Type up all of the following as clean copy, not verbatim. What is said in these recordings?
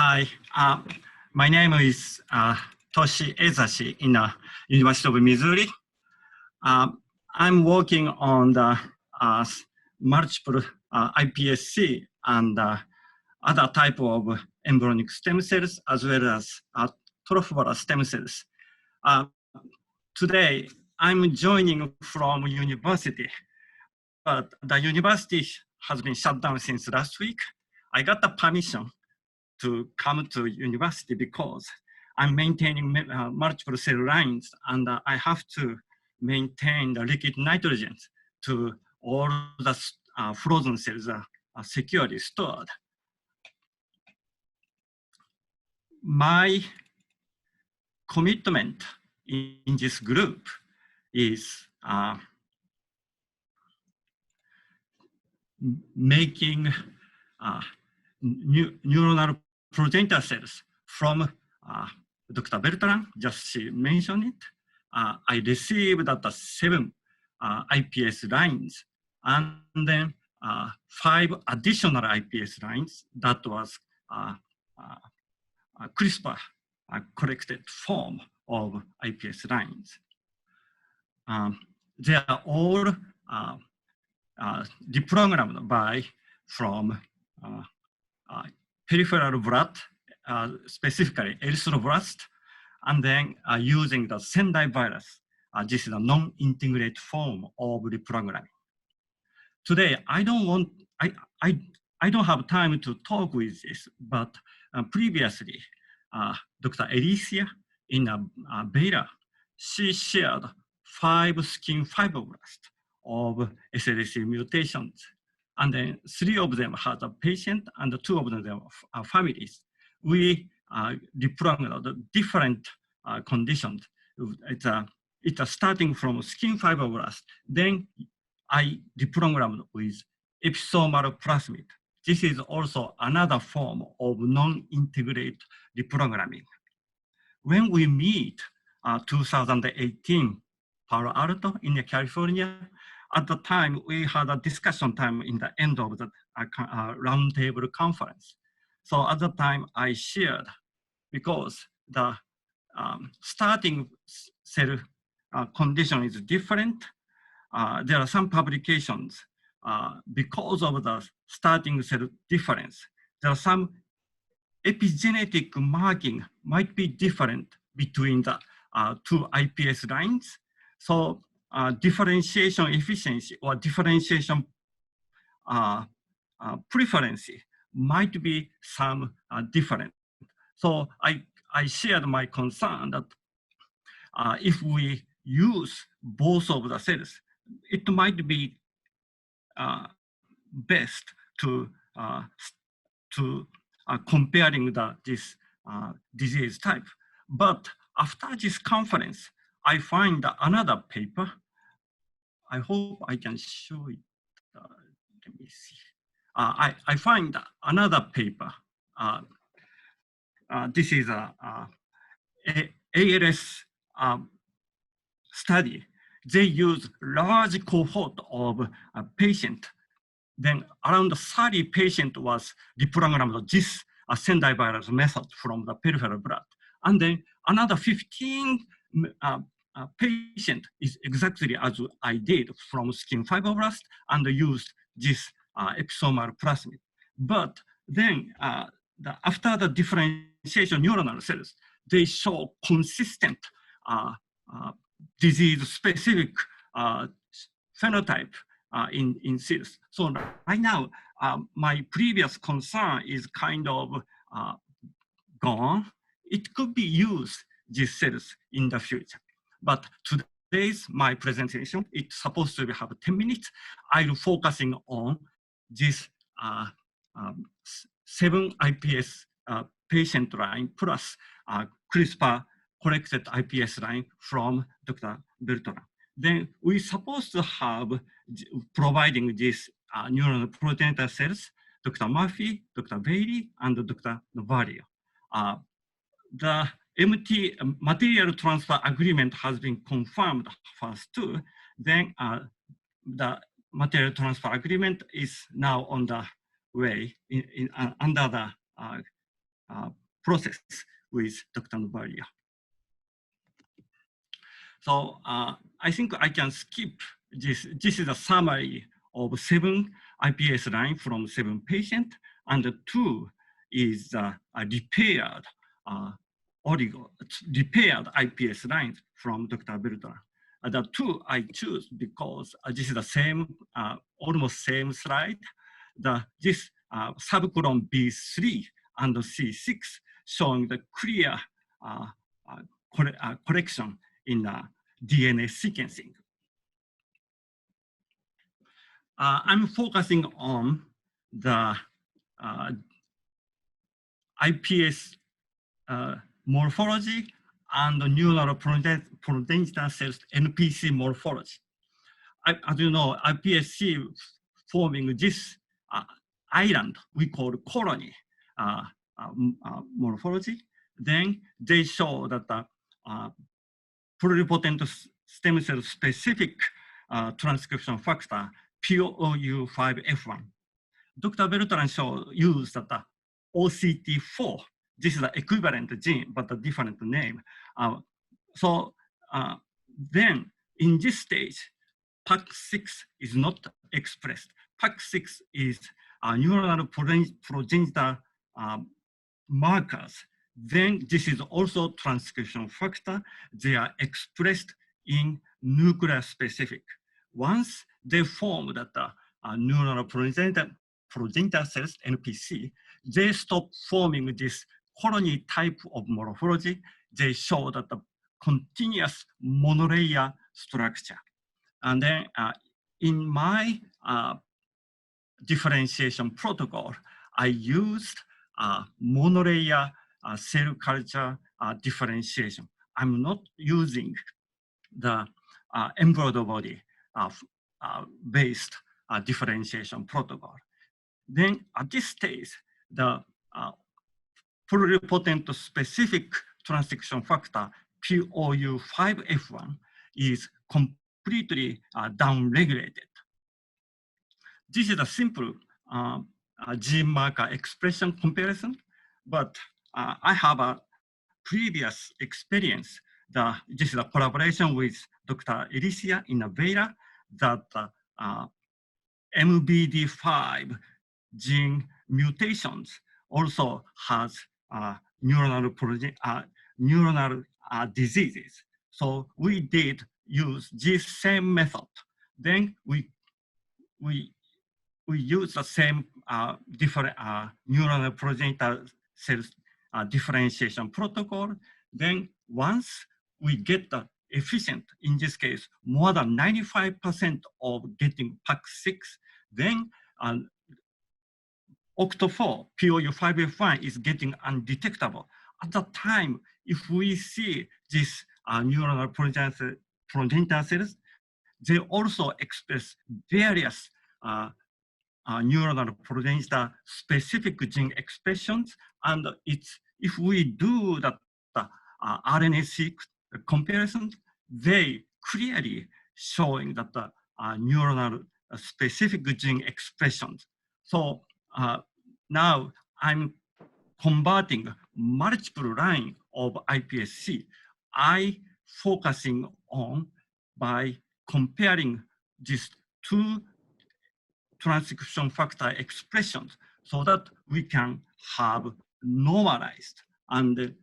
Hi, my name is Toshihiko Ezashi in the University of Missouri. I'm working on the multiple iPSC and other type of embryonic stem cells as well as trophoblast stem cells. Today, I'm joining from university, but the university has been shut down since last week. I got the permission to come to university because I'm maintaining multiple cell lines and I have to maintain the liquid nitrogen to all the frozen cells are securely stored. My commitment in this group is making neuronal progenitor cells from Dr. Bertrand, just she mentioned it. I received the 7 iPS lines and then 5 additional iPS lines that was CRISPR corrected form of iPS lines. They are all deprogrammed from peripheral blood, specifically erythroblast, and then using the Sendai virus. This is a non-integrate form of reprogramming. Today, I don't have time to talk with this, but previously, Dr. Alicia in Baylor, she shared 5 skin fibroblasts of SLC mutations. And then 3 of them had a patient and 2 of them are families. We reprogrammed the different conditions. It's starting from skin fibroblast. Then I reprogrammed with episomal plasmid. This is also another form of non-integrate reprogramming. When we meet 2018 Palo Alto in California, at the time, we had a discussion time in the end of the roundtable conference. So at the time, I shared, because the starting cell condition is different. There are some publications because of the starting cell difference. There are some epigenetic marking might be different between the 2 iPS lines. So differentiation efficiency or differentiation preference might be some different. So I shared my concern that if we use both of the cells, it might be best to comparing this disease type. But after this conference, I find another paper. I hope I can show it. Let me see. I find another paper. This is a ALS study. They use large cohort of a patient. Then around 30 patients was reprogrammed this Sendai virus method from the peripheral blood. And then another 15 patient is exactly as I did from skin fibroblast and used this episomal plasmid. But then after the differentiation neuronal cells, they show consistent disease-specific phenotype in cells. So right now, my previous concern is kind of gone. It could be used, these cells, in the future. But today's my presentation, it's supposed to have 10 minutes. I'm focusing on this 7 iPS patient line plus CRISPR corrected iPS line from Dr. Bertrand. Then we're supposed to have providing these neuronal progenitor cells, Dr. Murphy, Dr. Bailey, and Dr. Novario. The MT material transfer agreement has been confirmed first too. Then the material transfer agreement is now on the way under the process with Dr. Novaria. So I think I can skip this. This is a summary of 7 iPS lines from 7 patients, and 2 is a repaired repaired iPS lines from Dr. Beltran. The 2 I choose because this is the same, almost same slide. This subcolon B3 and C6 showing the clear correction in DNA sequencing. I'm focusing on the iPS morphology and neural progenitor cells NPC morphology. As you know, iPSC forming this island we call colony morphology. Then they show that the pluripotent stem cell specific transcription factor POU5F1. Dr. Beltran used that OCT4. This is the equivalent gene, but a different name. Then in this stage, PAC6 is not expressed. PAC6 is neuronal progenitor markers. Then this is also transcription factor. They are expressed in nuclear specific. Once they form that neuronal progenitor cells, NPC, they stop forming this colony type of morphology. They show that the continuous monolayer structure. And then in my differentiation protocol, I used monolayer cell culture differentiation. I'm not using the embroidered body based differentiation protocol. Then at this stage, the pluripotent specific transcription factor POU5F1 is completely downregulated. This is a simple gene marker expression comparison, but I have a previous experience. This is a collaboration with Dr. Alicia in Avera that MBD5 gene mutations also has neuronal diseases. So we did use this same method. Then we use the same different neuronal progenitor cells differentiation protocol. Then once we get the efficient, in this case, more than 95% of getting PAC6, then OCT4, POU5F1 is getting undetectable. At that time, if we see this neuronal progenitor cells, they also express various neuronal progenitor specific gene expressions. And if we do that RNA-seq comparison, they clearly showing that the neuronal specific gene expressions. So now I'm converting multiple line of iPSC. I focusing on by comparing these 2 transcription factor expressions so that we can have normalized and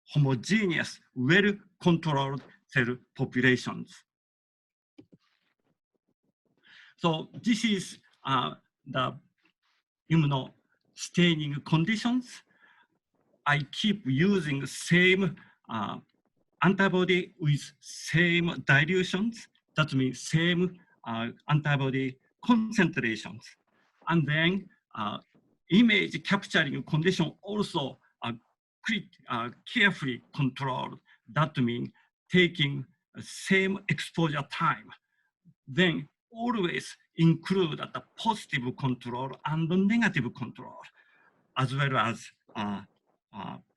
homogeneous, well-controlled cell populations. So this is the immunostaining conditions. I keep using same antibody with same dilutions. That means same antibody concentrations. And then image capturing condition also carefully controlled. That means taking same exposure time. Then always include the positive control and the negative control, as well as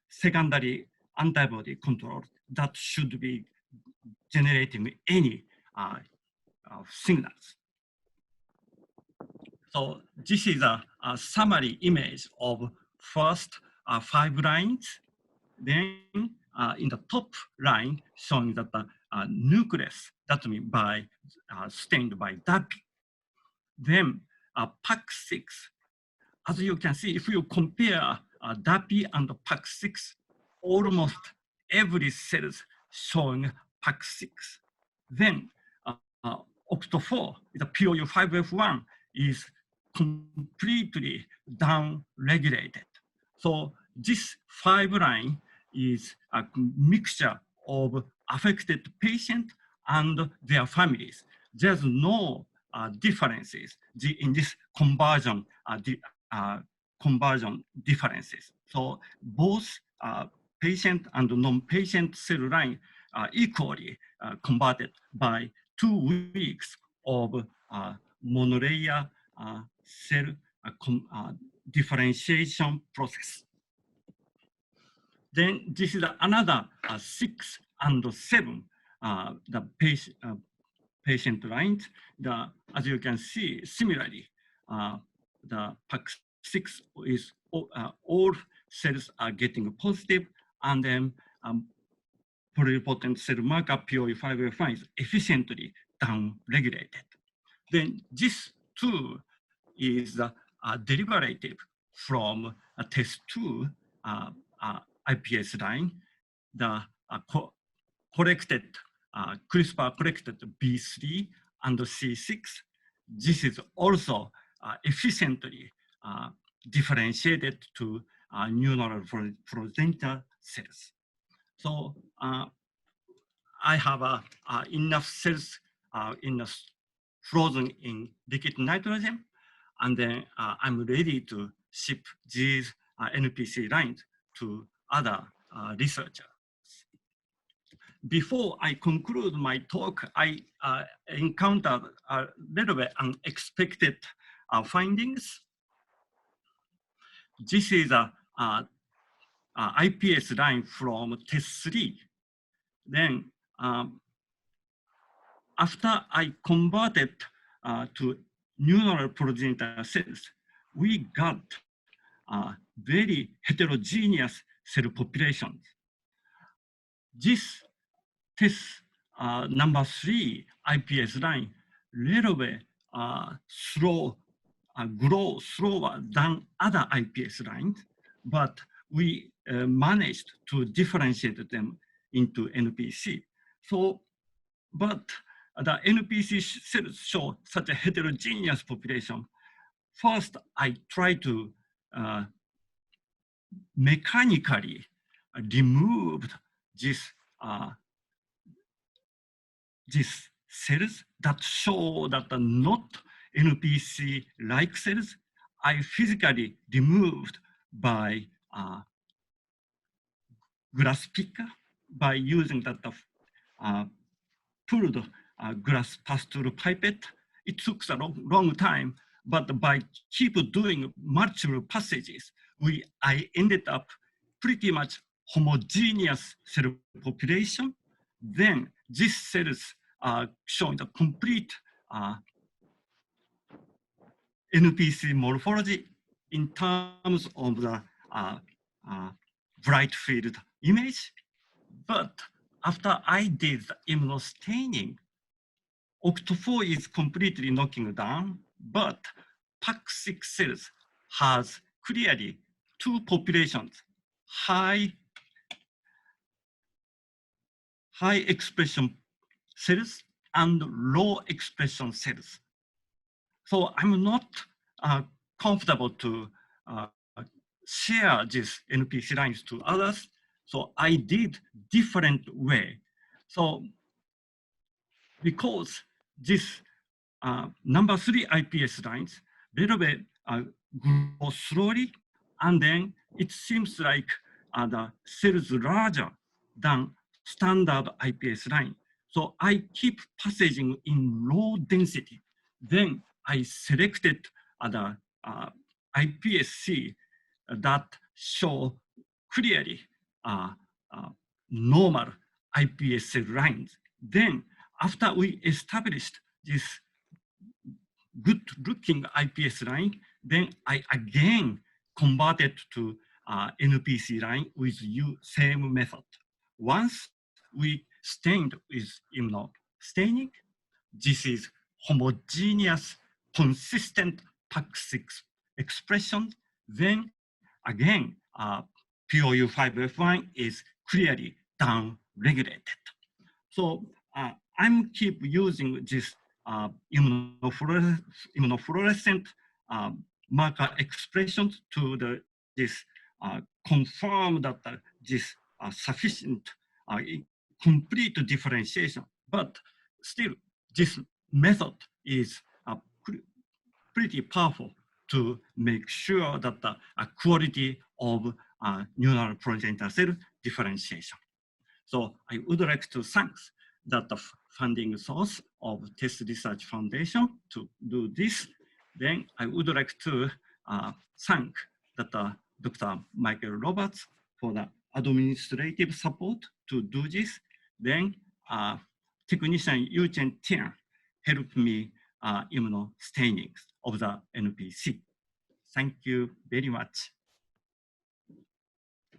secondary antibody control that should be generating any signals. So this is a summary image of first 5 lines. Then in the top line, showing that the nucleus, that means stained by DAPI. Then PAC6, as you can see, if you compare DAPI and PAC6, almost every cell is showing PAC6. Then OCT4, the POU5F1 is completely down-regulated. So this 5 line is a mixture of affected patient and their families. There's no differences in this conversion differences. So both patient and non-patient cell line are equally converted by 2 weeks of monolayer cell differentiation process. Then this is another 6 and 7 the patient lines. As you can see, similarly, the PAC6 is all cells are getting positive, and then pluripotent cell marker POU5F1 is efficiently down-regulated. Then this too is a derivative from a TESS2 iPS line, the corrected CRISPR-corrected B3 and C6. This is also efficiently differentiated to neuronal progenitor cells. So I have enough cells frozen in liquid nitrogen, and then I'm ready to ship these NPC lines to other researchers. Before I conclude my talk, I encountered a little bit unexpected findings. This is a iPS line from TESS3. Then after I converted to neuronal progenitor cells, we got very heterogeneous cell populations. This TESS number 3 iPS line little bit grow slower than other iPS lines, but we managed to differentiate them into NPC. So, but the NPC cells show such a heterogeneous population. First, I try to mechanically remove these cells that show that are not NPC-like cells. I physically removed by glass picker by using that pulled glass pass-through pipette. It took a long time, but by keep doing multiple passages, I ended up pretty much homogeneous cell population. Then these cells are showing the complete NPC morphology in terms of the bright field image. But after I did the immunostaining, OCT4 is completely knocking down, but PAC6 cells has clearly 2 populations, high expression cells and low expression cells. So I'm not comfortable to share these NPC lines to others. So I did different way. So because this number 3 iPS lines little bit grow slowly, and then it seems like the cells larger than standard iPS line. So I keep passaging in low density. Then I selected the iPSC that show clearly normal iPS lines. Then after we established this good looking iPS line, then I again converted to NPC line with same method. Once we stained with immunostaining, this is homogeneous, consistent PAX6 expression. Then again, POU5F1 is clearly down-regulated. So I'm keep using this immunofluorescent marker expressions to this confirm that this sufficient complete differentiation. But still, this method is pretty powerful to make sure that the quality of neural progenitor cell differentiation. So I would like to thank that the funding source of TESS Research Foundation to do this. Then I would like to thank that Dr. Michael Roberts for the administrative support to do this. Then technician Yuchen Tian helped me immunostaining of the NPC. Thank you very much.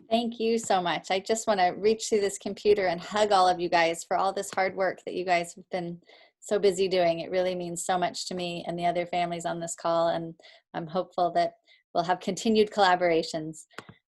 Thank you so much. I just want to reach through this computer and hug all of you guys for all this hard work that you guys have been so busy doing. It really means so much to me and the other families on this call, and I'm hopeful that we'll have continued collaborations.